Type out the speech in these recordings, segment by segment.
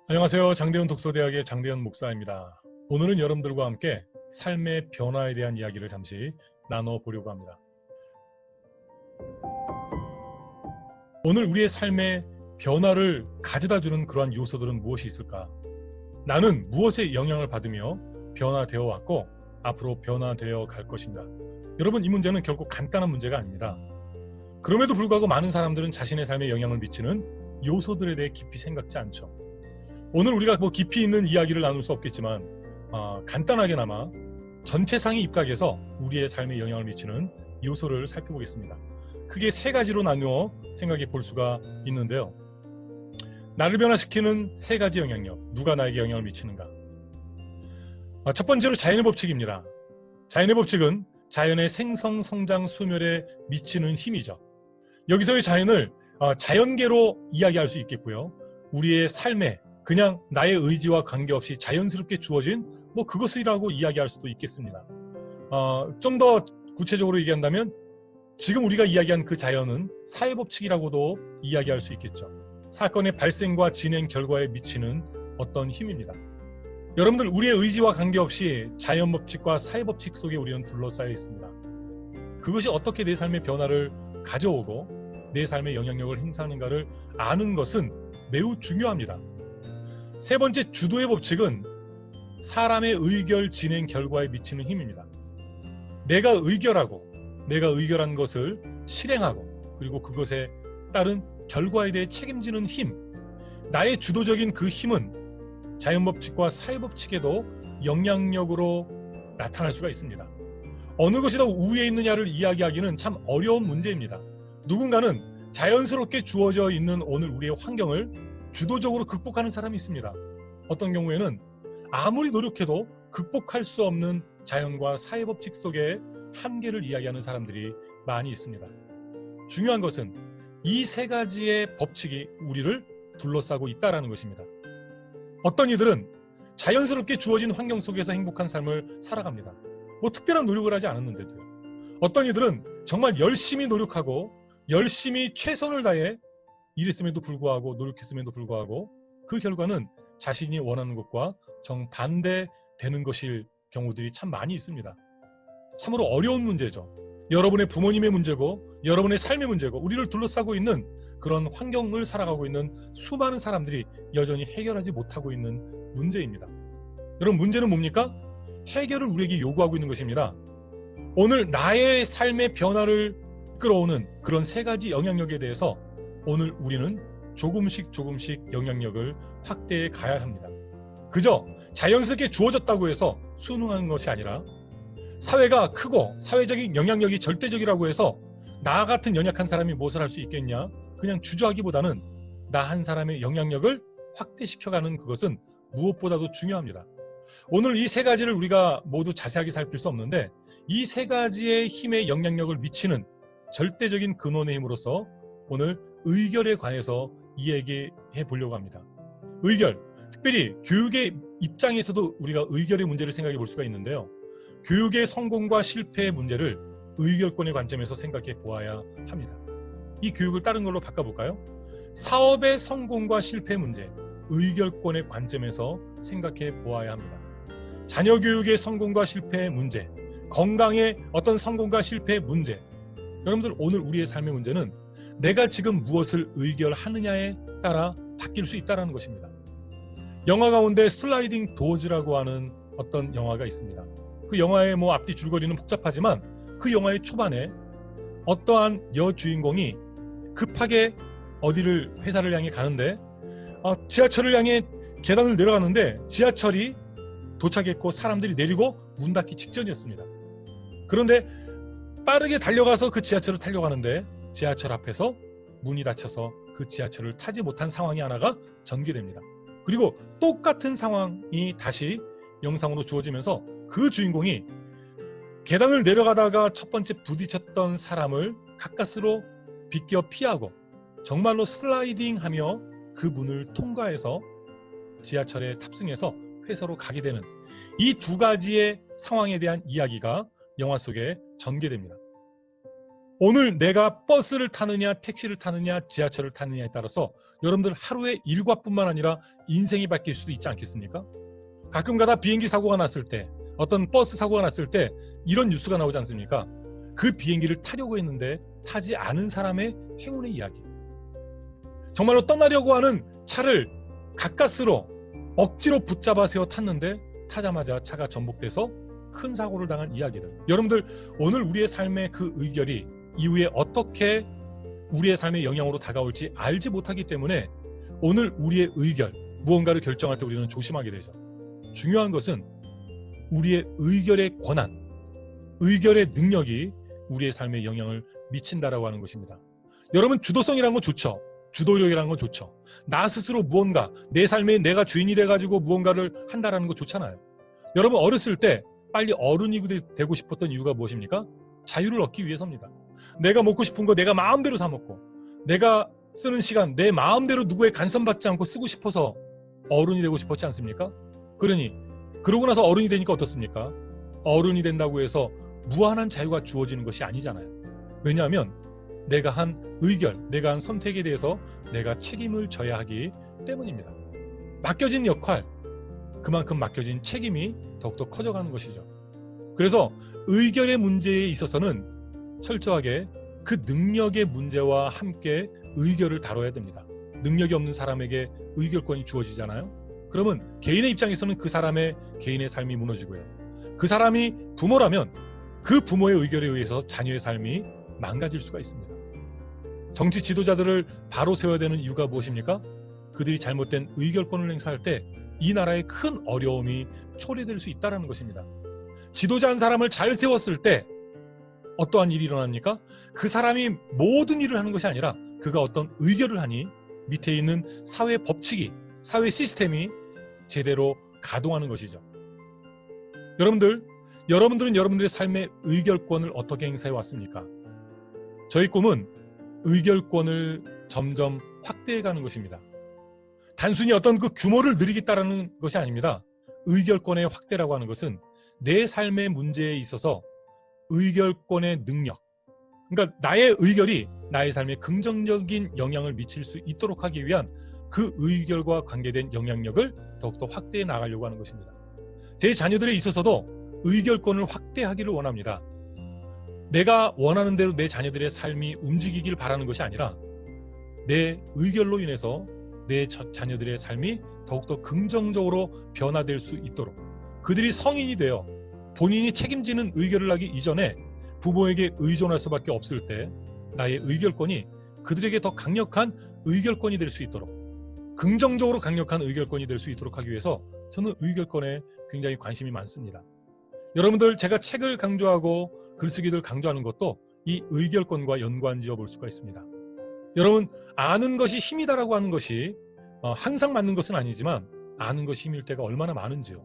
안녕하세요. 장대현 독서대학의 장대현 목사입니다. 오늘은 여러분들과 함께 삶의 변화에 대한 이야기를 잠시 나눠보려고 합니다. 오늘 우리의 삶에 변화를 가져다주는 그러한 요소들은 무엇이 있을까? 나는 무엇에 영향을 받으며 변화되어 왔고 앞으로 변화되어 갈 것인가? 여러분, 이 문제는 결코 간단한 문제가 아닙니다. 그럼에도 불구하고 많은 사람들은 자신의 삶에 영향을 미치는 요소들에 대해 깊이 생각지 않죠. 오늘 우리가 깊이 있는 이야기를 나눌 수 없겠지만 간단하게나마 전체상의 입각에서 우리의 삶에 영향을 미치는 요소를 살펴보겠습니다. 크게 세 가지로 나누어 생각해 볼 수가 있는데요. 나를 변화시키는 세 가지 영향력, 누가 나에게 영향을 미치는가? 첫 번째로 자연의 법칙입니다. 자연의 법칙은 자연의 생성, 성장, 소멸에 미치는 힘이죠. 여기서의 자연을 자연계로 이야기할 수 있겠고요. 우리의 삶에 그냥 나의 의지와 관계없이 자연스럽게 주어진 그것이라고 이야기할 수도 있겠습니다. 좀 더 구체적으로 얘기한다면 지금 우리가 이야기한 그 자연은 사회법칙이라고도 이야기할 수 있겠죠. 사건의 발생과 진행 결과에 미치는 어떤 힘입니다. 여러분들, 우리의 의지와 관계없이 자연법칙과 사회법칙 속에 우리는 둘러싸여 있습니다. 그것이 어떻게 내 삶의 변화를 가져오고 내 삶의 영향력을 행사하는가를 아는 것은 매우 중요합니다. 세 번째, 주도의 법칙은 사람의 의결 진행 결과에 미치는 힘입니다. 내가 의결한 것을 실행하고 그리고 그것에 따른 결과에 대해 책임지는 힘, 나의 주도적인 그 힘은 자연법칙과 사회법칙에도 영향력으로 나타날 수가 있습니다. 어느 것이 더 우위에 있느냐를 이야기하기는 참 어려운 문제입니다. 누군가는 자연스럽게 주어져 있는 오늘 우리의 환경을 주도적으로 극복하는 사람이 있습니다. 어떤 경우에는 아무리 노력해도 극복할 수 없는 자연과 사회법칙 속의 한계를 이야기하는 사람들이 많이 있습니다. 중요한 것은 이 세 가지의 법칙이 우리를 둘러싸고 있다는 것입니다. 어떤 이들은 자연스럽게 주어진 환경 속에서 행복한 삶을 살아갑니다. 특별한 노력을 하지 않았는데도요. 어떤 이들은 정말 열심히 노력하고 열심히 최선을 다해 일했음에도 불구하고 노력했음에도 불구하고 그 결과는 자신이 원하는 것과 정반대되는 것일 경우들이 참 많이 있습니다. 참으로 어려운 문제죠. 여러분의 부모님의 문제고 여러분의 삶의 문제고 우리를 둘러싸고 있는 그런 환경을 살아가고 있는 수많은 사람들이 여전히 해결하지 못하고 있는 문제입니다. 여러분, 문제는 뭡니까? 해결을 우리에게 요구하고 있는 것입니다. 오늘 나의 삶의 변화를 끌어오는 그런 세 가지 영향력에 대해서 오늘 우리는 조금씩 영향력을 확대해 가야 합니다. 그저 자연스럽게 주어졌다고 해서 순응하는 것이 아니라 사회가 크고 사회적인 영향력이 절대적이라고 해서 나 같은 연약한 사람이 무엇을 할 수 있겠냐, 그냥 주저하기보다는 나 한 사람의 영향력을 확대시켜가는 그것은 무엇보다도 중요합니다. 오늘 이 세 가지를 우리가 모두 자세하게 살필 수 없는데 이 세 가지의 힘의 영향력을 미치는 절대적인 근원의 힘으로서 오늘 의결에 관해서 이야기해 보려고 합니다. 의결, 특별히 교육의 입장에서도 우리가 의결의 문제를 생각해 볼 수가 있는데요. 교육의 성공과 실패의 문제를 의결권의 관점에서 생각해 보아야 합니다. 이 교육을 다른 걸로 바꿔볼까요? 사업의 성공과 실패 문제, 의결권의 관점에서 생각해 보아야 합니다. 자녀 교육의 성공과 실패의 문제, 건강의 어떤 성공과 실패의 문제. 여러분들, 오늘 우리의 삶의 문제는 내가 지금 무엇을 의결하느냐에 따라 바뀔 수 있다는 것입니다. 영화 가운데 슬라이딩 도어즈라고 하는 어떤 영화가 있습니다. 그 영화의 앞뒤 줄거리는 복잡하지만 그 영화의 초반에 어떠한 여주인공이 급하게 어디를 회사를 향해 가는데 지하철을 향해 계단을 내려가는데 지하철이 도착했고 사람들이 내리고 문 닫기 직전이었습니다. 그런데 빠르게 달려가서 그 지하철을 타려고 하는데 지하철 앞에서 문이 닫혀서 그 지하철을 타지 못한 상황이 하나가 전개됩니다. 그리고 똑같은 상황이 다시 영상으로 주어지면서 그 주인공이 계단을 내려가다가 첫 번째 부딪혔던 사람을 가까스로 비껴 피하고 정말로 슬라이딩하며 그 문을 통과해서 지하철에 탑승해서 회사로 가게 되는 이 두 가지의 상황에 대한 이야기가 영화 속에 전개됩니다. 오늘 내가 버스를 타느냐, 택시를 타느냐, 지하철을 타느냐에 따라서 여러분들 하루의 일과뿐만 아니라 인생이 바뀔 수도 있지 않겠습니까? 가끔가다 비행기 사고가 났을 때, 어떤 버스 사고가 났을 때 이런 뉴스가 나오지 않습니까? 그 비행기를 타려고 했는데 타지 않은 사람의 행운의 이야기. 정말로 떠나려고 하는 차를 가까스로 억지로 붙잡아 세워 탔는데 타자마자 차가 전복돼서 큰 사고를 당한 이야기들. 여러분들, 오늘 우리의 삶의 그 의결이 이후에 어떻게 우리의 삶의 영향으로 다가올지 알지 못하기 때문에 오늘 우리의 의결, 무언가를 결정할 때 우리는 조심하게 되죠. 중요한 것은 우리의 의결의 권한, 의결의 능력이 우리의 삶에 영향을 미친다라고 하는 것입니다. 여러분, 주도성이라는 건 좋죠. 주도력이라는 건 좋죠. 나 스스로 무언가, 내 삶에 내가 주인이 돼가지고 무언가를 한다라는 거 좋잖아요. 여러분, 어렸을 때 빨리 어른이 되고 싶었던 이유가 무엇입니까? 자유를 얻기 위해서입니다. 내가 먹고 싶은 거 내가 마음대로 사 먹고, 내가 쓰는 시간 내 마음대로 누구의 간섭받지 않고 쓰고 싶어서 어른이 되고 싶었지 않습니까? 그러고 나서 어른이 되니까 어떻습니까? 어른이 된다고 해서 무한한 자유가 주어지는 것이 아니잖아요. 왜냐하면 내가 한 의결, 내가 한 선택에 대해서 내가 책임을 져야 하기 때문입니다. 맡겨진 역할, 그만큼 맡겨진 책임이 더욱더 커져가는 것이죠. 그래서 의결의 문제에 있어서는 철저하게 그 능력의 문제와 함께 의결을 다뤄야 됩니다. 능력이 없는 사람에게 의결권이 주어지잖아요. 그러면 개인의 입장에서는 그 사람의 개인의 삶이 무너지고요. 그 사람이 부모라면 그 부모의 의결에 의해서 자녀의 삶이 망가질 수가 있습니다. 정치 지도자들을 바로 세워야 되는 이유가 무엇입니까? 그들이 잘못된 의결권을 행사할 때 이 나라의 큰 어려움이 초래될 수 있다는 것입니다. 지도자 한 사람을 잘 세웠을 때 어떠한 일이 일어납니까? 그 사람이 모든 일을 하는 것이 아니라 그가 어떤 의결을 하니 밑에 있는 사회 법칙이, 사회 시스템이 제대로 가동하는 것이죠. 여러분들은 여러분들의 삶의 의결권을 어떻게 행사해 왔습니까? 저희 꿈은 의결권을 점점 확대해가는 것입니다. 단순히 어떤 그 규모를 늘리겠다라는 것이 아닙니다. 의결권의 확대라고 하는 것은 내 삶의 문제에 있어서 의결권의 능력, 그러니까 나의 의결이 나의 삶에 긍정적인 영향을 미칠 수 있도록 하기 위한 그 의결과 관계된 영향력을 더욱더 확대해 나가려고 하는 것입니다. 제 자녀들에 있어서도 의결권을 확대하기를 원합니다. 내가 원하는 대로 내 자녀들의 삶이 움직이길 바라는 것이 아니라 내 의결로 인해서 내 자녀들의 삶이 더욱더 긍정적으로 변화될 수 있도록, 그들이 성인이 되어 본인이 책임지는 의결을 하기 이전에 부모에게 의존할 수밖에 없을 때 나의 의결권이 그들에게 더 강력한 의결권이 될 수 있도록, 긍정적으로 강력한 의결권이 될 수 있도록 하기 위해서 저는 의결권에 굉장히 관심이 많습니다. 여러분들, 제가 책을 강조하고 글쓰기를 강조하는 것도 이 의결권과 연관지어 볼 수가 있습니다. 여러분, 아는 것이 힘이다라고 하는 것이 항상 맞는 것은 아니지만 아는 것이 힘일 때가 얼마나 많은지요.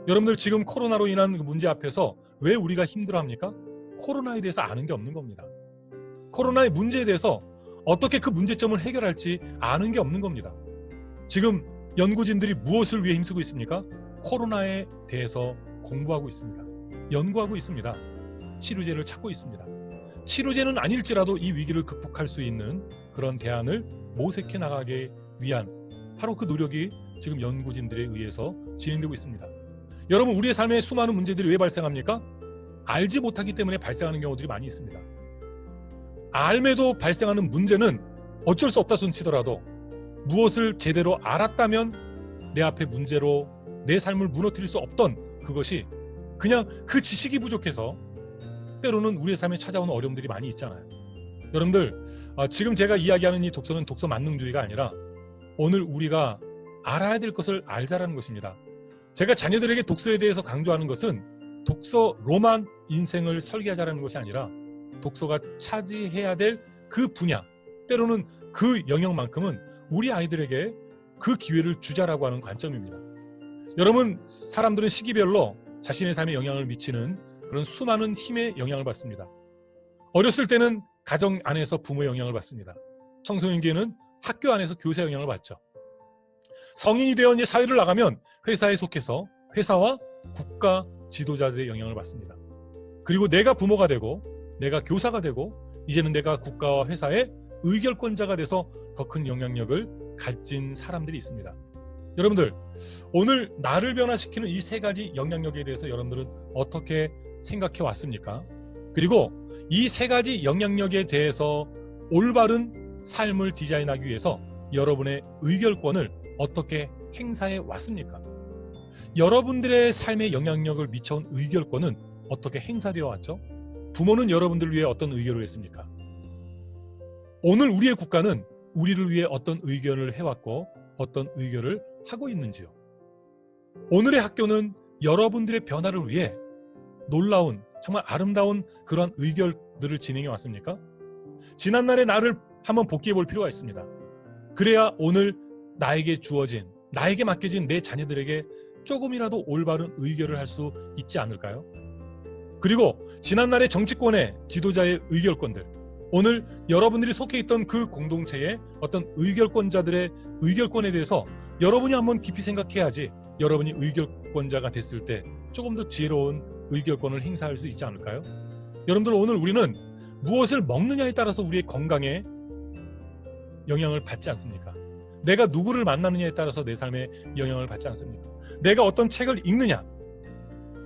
여러분들, 지금 코로나로 인한 문제 앞에서 왜 우리가 힘들어합니까? 코로나에 대해서 아는 게 없는 겁니다. 코로나의 문제에 대해서 어떻게 그 문제점을 해결할지 아는 게 없는 겁니다. 지금 연구진들이 무엇을 위해 힘쓰고 있습니까? 코로나에 대해서 공부하고 있습니다. 연구하고 있습니다. 치료제를 찾고 있습니다. 치료제는 아닐지라도 이 위기를 극복할 수 있는 그런 대안을 모색해 나가기 위한 바로 그 노력이 지금 연구진들에 의해서 진행되고 있습니다. 여러분, 우리의 삶에 수많은 문제들이 왜 발생합니까? 알지 못하기 때문에 발생하는 경우들이 많이 있습니다. 알매도 발생하는 문제는 어쩔 수 없다 손치더라도 무엇을 제대로 알았다면 내 앞에 문제로 내 삶을 무너뜨릴 수 없던 그것이 그냥 그 지식이 부족해서 때로는 우리의 삶에 찾아오는 어려움들이 많이 있잖아요. 여러분들, 지금 제가 이야기하는 이 독서는 독서 만능주의가 아니라 오늘 우리가 알아야 될 것을 알자라는 것입니다. 제가 자녀들에게 독서에 대해서 강조하는 것은 독서로만 인생을 설계하자라는 것이 아니라 독서가 차지해야 될 그 분야, 때로는 그 영역만큼은 우리 아이들에게 그 기회를 주자라고 하는 관점입니다. 여러분, 사람들은 시기별로 자신의 삶에 영향을 미치는 그런 수많은 힘의 영향을 받습니다. 어렸을 때는 가정 안에서 부모의 영향을 받습니다. 청소년기에는 학교 안에서 교사의 영향을 받죠. 성인이 되어 이제 사회를 나가면 회사에 속해서 회사와 국가 지도자들의 영향을 받습니다. 그리고 내가 부모가 되고 내가 교사가 되고 이제는 내가 국가와 회사의 의결권자가 돼서 더 큰 영향력을 가진 사람들이 있습니다. 여러분들, 오늘 나를 변화시키는 이 세 가지 영향력에 대해서 여러분들은 어떻게 생각해 왔습니까? 그리고 이 세 가지 영향력에 대해서 올바른 삶을 디자인하기 위해서 여러분의 의결권을 어떻게 행사해 왔습니까? 여러분들의 삶에 영향력을 미쳐온 의결권은 어떻게 행사되어 왔죠? 부모는 여러분들을 위해 어떤 의결을 했습니까? 오늘 우리의 국가는 우리를 위해 어떤 의견을 해왔고 어떤 의결을 하고 있는지요? 오늘의 학교는 여러분들의 변화를 위해 놀라운, 정말 아름다운 그런 의결들을 진행해 왔습니까? 지난날의 나를 한번 복귀해 볼 필요가 있습니다. 그래야 오늘 나에게 주어진, 나에게 맡겨진 내 자녀들에게 조금이라도 올바른 의결을 할 수 있지 않을까요? 그리고 지난날의 정치권의 지도자의 의결권들, 오늘 여러분들이 속해 있던 그 공동체의 어떤 의결권자들의 의결권에 대해서 여러분이 한번 깊이 생각해야지 여러분이 의결권자가 됐을 때 조금 더 지혜로운 의결권을 행사할 수 있지 않을까요? 여러분들, 오늘 우리는 무엇을 먹느냐에 따라서 우리의 건강에 영향을 받지 않습니까? 내가 누구를 만나느냐에 따라서 내 삶에 영향을 받지 않습니까? 내가 어떤 책을 읽느냐,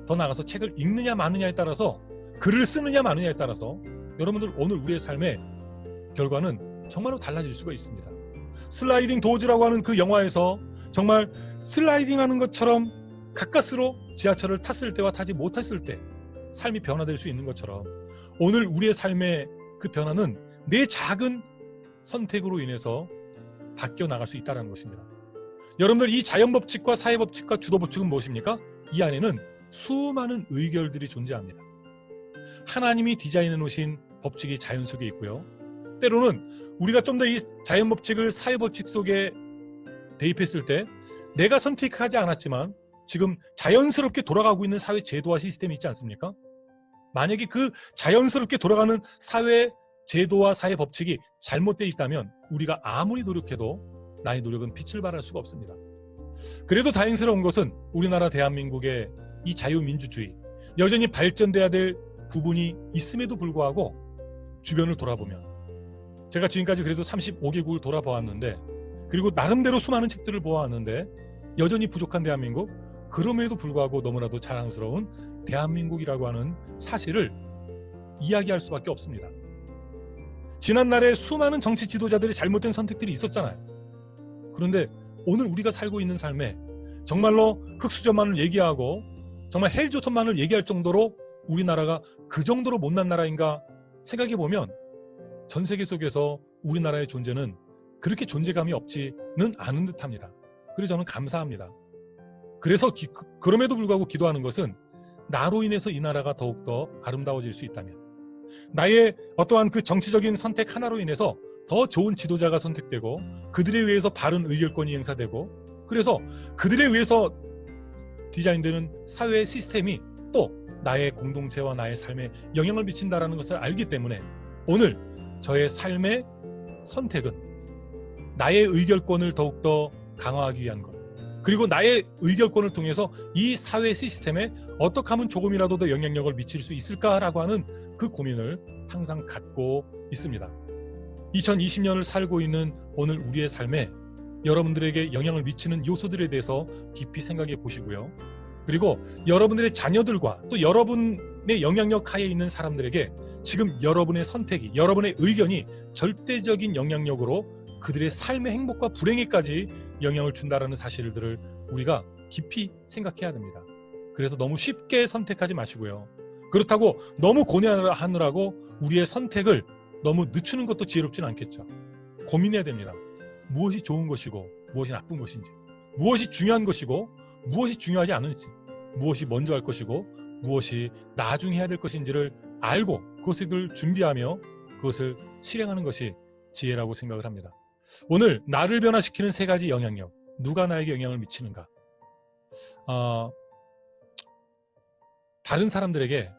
더 나아가서 책을 읽느냐 마느냐에 따라서, 글을 쓰느냐 마느냐에 따라서 여러분들 오늘 우리의 삶의 결과는 정말로 달라질 수가 있습니다. 슬라이딩 도어즈라고 하는 그 영화에서 정말 슬라이딩하는 것처럼 가까스로 지하철을 탔을 때와 타지 못했을 때 삶이 변화될 수 있는 것처럼 오늘 우리의 삶의 그 변화는 내 작은 선택으로 인해서 바뀌어 나갈 수 있다는 것입니다. 여러분들, 이 자연법칙과 사회법칙과 주도법칙은 무엇입니까? 이 안에는 수많은 의결들이 존재합니다. 하나님이 디자인해 놓으신 법칙이 자연 속에 있고요. 때로는 우리가 좀 더 이 자연법칙을 사회법칙 속에 대입했을 때 내가 선택하지 않았지만 지금 자연스럽게 돌아가고 있는 사회 제도와 시스템이 있지 않습니까? 만약에 그 자연스럽게 돌아가는 사회 제도와 사회 법칙이 잘못되어 있다면 우리가 아무리 노력해도 나의 노력은 빛을 발할 수가 없습니다. 그래도 다행스러운 것은 우리나라 대한민국의 이 자유민주주의, 여전히 발전돼야 될 부분이 있음에도 불구하고 주변을 돌아보면, 제가 지금까지 그래도 35개국을 돌아보았는데, 그리고 나름대로 수많은 책들을 보아왔는데 여전히 부족한 대한민국, 그럼에도 불구하고 너무나도 자랑스러운 대한민국이라고 하는 사실을 이야기할 수밖에 없습니다. 지난날에 수많은 정치 지도자들의 잘못된 선택들이 있었잖아요. 그런데 오늘 우리가 살고 있는 삶에 정말로 흑수저만을 얘기하고 정말 헬조선만을 얘기할 정도로 우리나라가 그 정도로 못난 나라인가 생각해보면 전 세계 속에서 우리나라의 존재는 그렇게 존재감이 없지는 않은 듯합니다. 그래서 저는 감사합니다. 그래서 그럼에도 불구하고 기도하는 것은 나로 인해서 이 나라가 더욱더 아름다워질 수 있다면, 나의 어떠한 그 정치적인 선택 하나로 인해서 더 좋은 지도자가 선택되고 그들에 의해서 바른 의결권이 행사되고, 그래서 그들에 의해서 디자인되는 사회 시스템이 또 나의 공동체와 나의 삶에 영향을 미친다는 것을 알기 때문에 오늘 저의 삶의 선택은 나의 의결권을 더욱더 강화하기 위한 것, 그리고 나의 의결권을 통해서 이 사회 시스템에 어떻게 하면 조금이라도 더 영향력을 미칠 수 있을까라고 하는 그 고민을 항상 갖고 있습니다. 2020년을 살고 있는 오늘 우리의 삶에 여러분들에게 영향을 미치는 요소들에 대해서 깊이 생각해 보시고요. 그리고 여러분들의 자녀들과 또 여러분의 영향력 하에 있는 사람들에게 지금 여러분의 선택이, 여러분의 의견이 절대적인 영향력으로 그들의 삶의 행복과 불행에까지 영향을 준다라는 사실들을 우리가 깊이 생각해야 됩니다. 그래서 너무 쉽게 선택하지 마시고요. 그렇다고 너무 고뇌하느라고 우리의 선택을 너무 늦추는 것도 지혜롭지는 않겠죠. 고민해야 됩니다. 무엇이 좋은 것이고 무엇이 나쁜 것인지, 무엇이 중요한 것이고 무엇이 중요하지 않은지, 무엇이 먼저 할 것이고 무엇이 나중에 해야 될 것인지를 알고 그것을 준비하며 그것을 실행하는 것이 지혜라고 생각을 합니다. 오늘 나를 변화시키는 세 가지 영향력, 누가 나에게 영향을 미치는가? 다른 사람들에게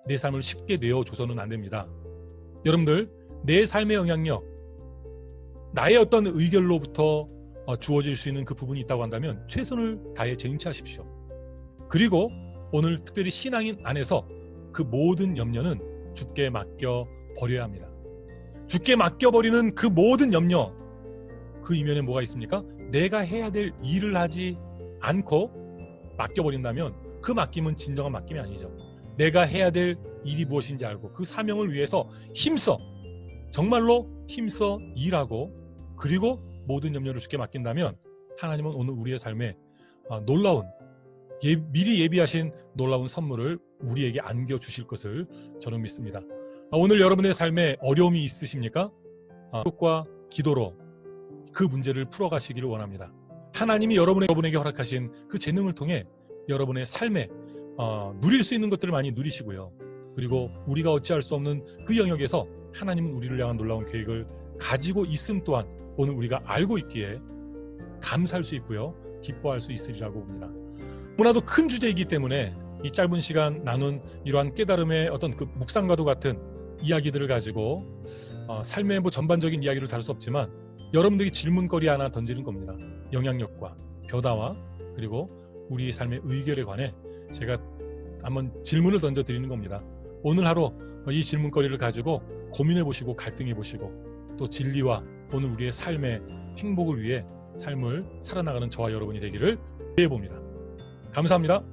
내 삶을 쉽게 내어줘서는 안 됩니다. 여러분들, 내 삶의 영향력, 나의 어떤 의견로부터 주어질 수 있는 그 부분이 있다고 한다면 최선을 다해 재임치하십시오. 그리고 오늘 특별히 신앙인 안에서 그 모든 염려는 주께 맡겨 버려야 합니다. 주께 맡겨 버리는 그 모든 염려, 그 이면에 뭐가 있습니까? 내가 해야 될 일을 하지 않고 맡겨 버린다면 그 맡김은 진정한 맡김이 아니죠. 내가 해야 될 일이 무엇인지 알고 그 사명을 위해서 힘써, 정말로 힘써 일하고, 그리고 모든 염려를 주께 맡긴다면 하나님은 오늘 우리의 삶에 놀라운, 미리 예비하신 놀라운 선물을 우리에게 안겨주실 것을 저는 믿습니다. 오늘 여러분의 삶에 어려움이 있으십니까? 기도과 기도로 그 문제를 풀어가시기를 원합니다. 하나님이 여러분에게 허락하신 그 재능을 통해 여러분의 삶에 누릴 수 있는 것들을 많이 누리시고요. 그리고 우리가 어찌할 수 없는 그 영역에서 하나님은 우리를 향한 놀라운 계획을 가지고 있음 또한 오늘 우리가 알고 있기에 감사할 수 있고요. 기뻐할 수 있으리라고 봅니다. 너무나도 큰 주제이기 때문에 이 짧은 시간 나눈 이러한 깨달음의 어떤 그 묵상과도 같은 이야기들을 가지고 삶의 전반적인 이야기를 다룰 수 없지만 여러분들이 질문거리 하나 던지는 겁니다. 영향력과 변화와 그리고 우리 삶의 의결에 관해 제가 한번 질문을 던져드리는 겁니다. 오늘 하루 이 질문거리를 가지고 고민해보시고 갈등해보시고 또 진리와 오늘 우리의 삶의 행복을 위해 삶을 살아나가는 저와 여러분이 되기를 기대해봅니다. 감사합니다.